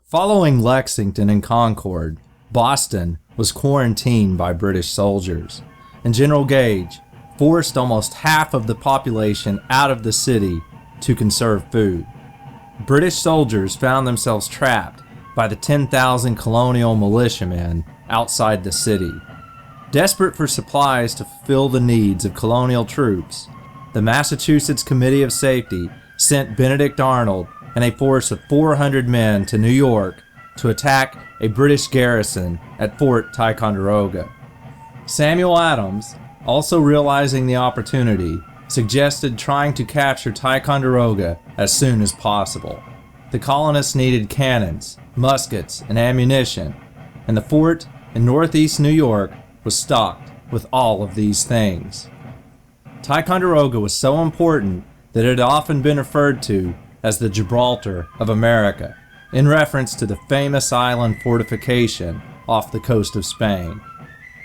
Following Lexington and Concord, Boston was quarantined by British soldiers, and General Gage forced almost half of the population out of the city to conserve food. British soldiers found themselves trapped by the 10,000 colonial militiamen outside the city. Desperate for supplies to fulfill the needs of colonial troops, the Massachusetts Committee of Safety sent Benedict Arnold and a force of 400 men to New York to attack a British garrison at Fort Ticonderoga. Samuel Adams, also realizing the opportunity, suggested trying to capture Ticonderoga as soon as possible. The colonists needed cannons, muskets, and ammunition, and the fort in northeast New York was stocked with all of these things. Ticonderoga was so important that it had often been referred to as the Gibraltar of America, in reference to the famous island fortification off the coast of Spain.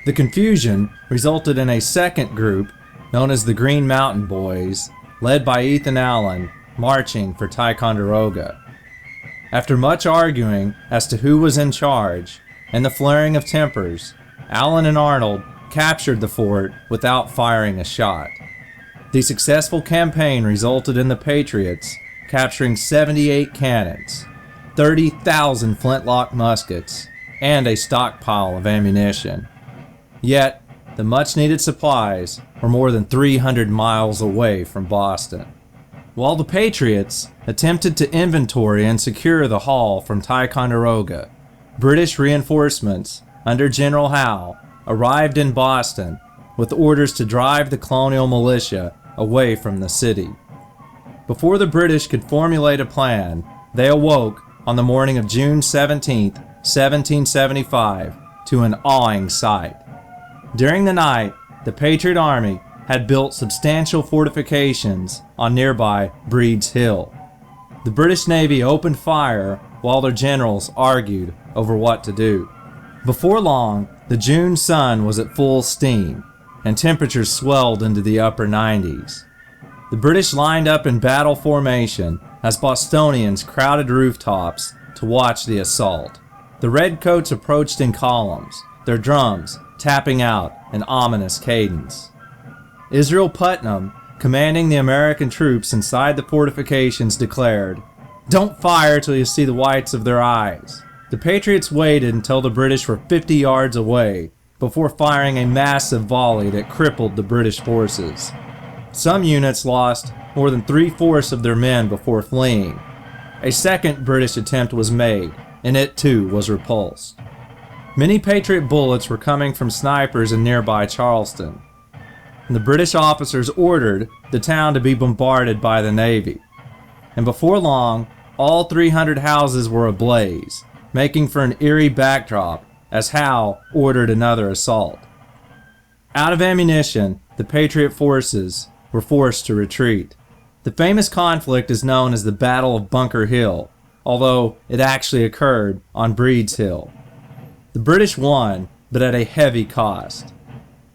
The confusion resulted in a second group, known as the Green Mountain Boys, led by Ethan Allen, marching for Ticonderoga. After much arguing as to who was in charge, and the flaring of tempers, Allen and Arnold captured the fort without firing a shot. The successful campaign resulted in the Patriots capturing 78 cannons, 30,000 flintlock muskets, and a stockpile of ammunition. Yet, the much-needed supplies were more than 300 miles away from Boston. While the Patriots attempted to inventory and secure the haul from Ticonderoga, British reinforcements under General Howe arrived in Boston with orders to drive the colonial militia away from the city. Before the British could formulate a plan, they awoke on the morning of June 17, 1775, to an awing sight. During the night, the Patriot Army had built substantial fortifications on nearby Breed's Hill. The British Navy opened fire while their generals argued over what to do. Before long, the June sun was at full steam, and temperatures swelled into the upper 90s. The British lined up in battle formation as Bostonians crowded rooftops to watch the assault. The Redcoats approached in columns, their drums tapping out an ominous cadence. Israel Putnam, commanding the American troops inside the fortifications, declared, "Don't fire till you see the whites of their eyes." The Patriots waited until the British were 50 yards away before firing a massive volley that crippled the British forces. Some units lost more than 3/4 of their men before fleeing. A second British attempt was made, and it too was repulsed. Many Patriot bullets were coming from snipers in nearby Charleston, and the British officers ordered the town to be bombarded by the Navy. And before long, all 300 houses were ablaze, making for an eerie backdrop as Howe ordered another assault. Out of ammunition, the Patriot forces were forced to retreat. The famous conflict is known as the Battle of Bunker Hill, although it actually occurred on Breed's Hill. The British won, but at a heavy cost.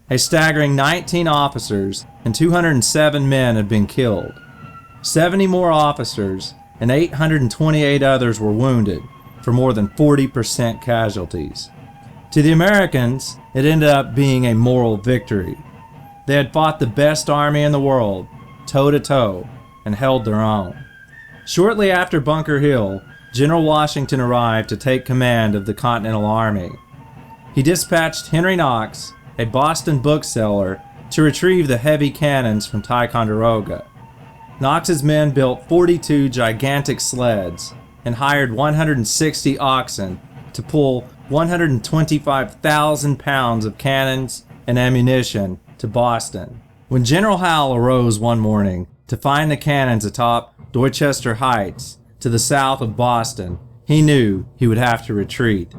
A staggering 19 officers and 207 men had been killed. 70 more officers and 828 others were wounded, for more than 40% casualties. To the Americans, it ended up being a moral victory. They had fought the best army in the world, toe-to-toe, and held their own. Shortly after Bunker Hill, General Washington arrived to take command of the Continental Army. He dispatched Henry Knox, a Boston bookseller, to retrieve the heavy cannons from Ticonderoga. Knox's men built 42 gigantic sleds and hired 160 oxen to pull 125,000 pounds of cannons and ammunition to Boston. When General Howe arose one morning to find the cannons atop Dorchester Heights to the south of Boston, he knew he would have to retreat.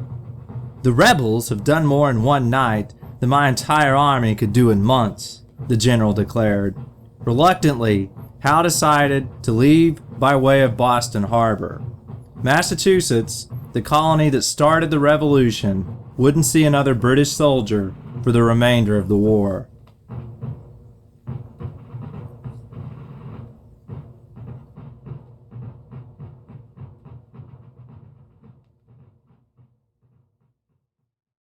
"The rebels have done more in one night than my entire army could do in months," the general declared. Reluctantly, Howe decided to leave by way of Boston Harbor. Massachusetts, the colony that started the Revolution, wouldn't see another British soldier for the remainder of the war.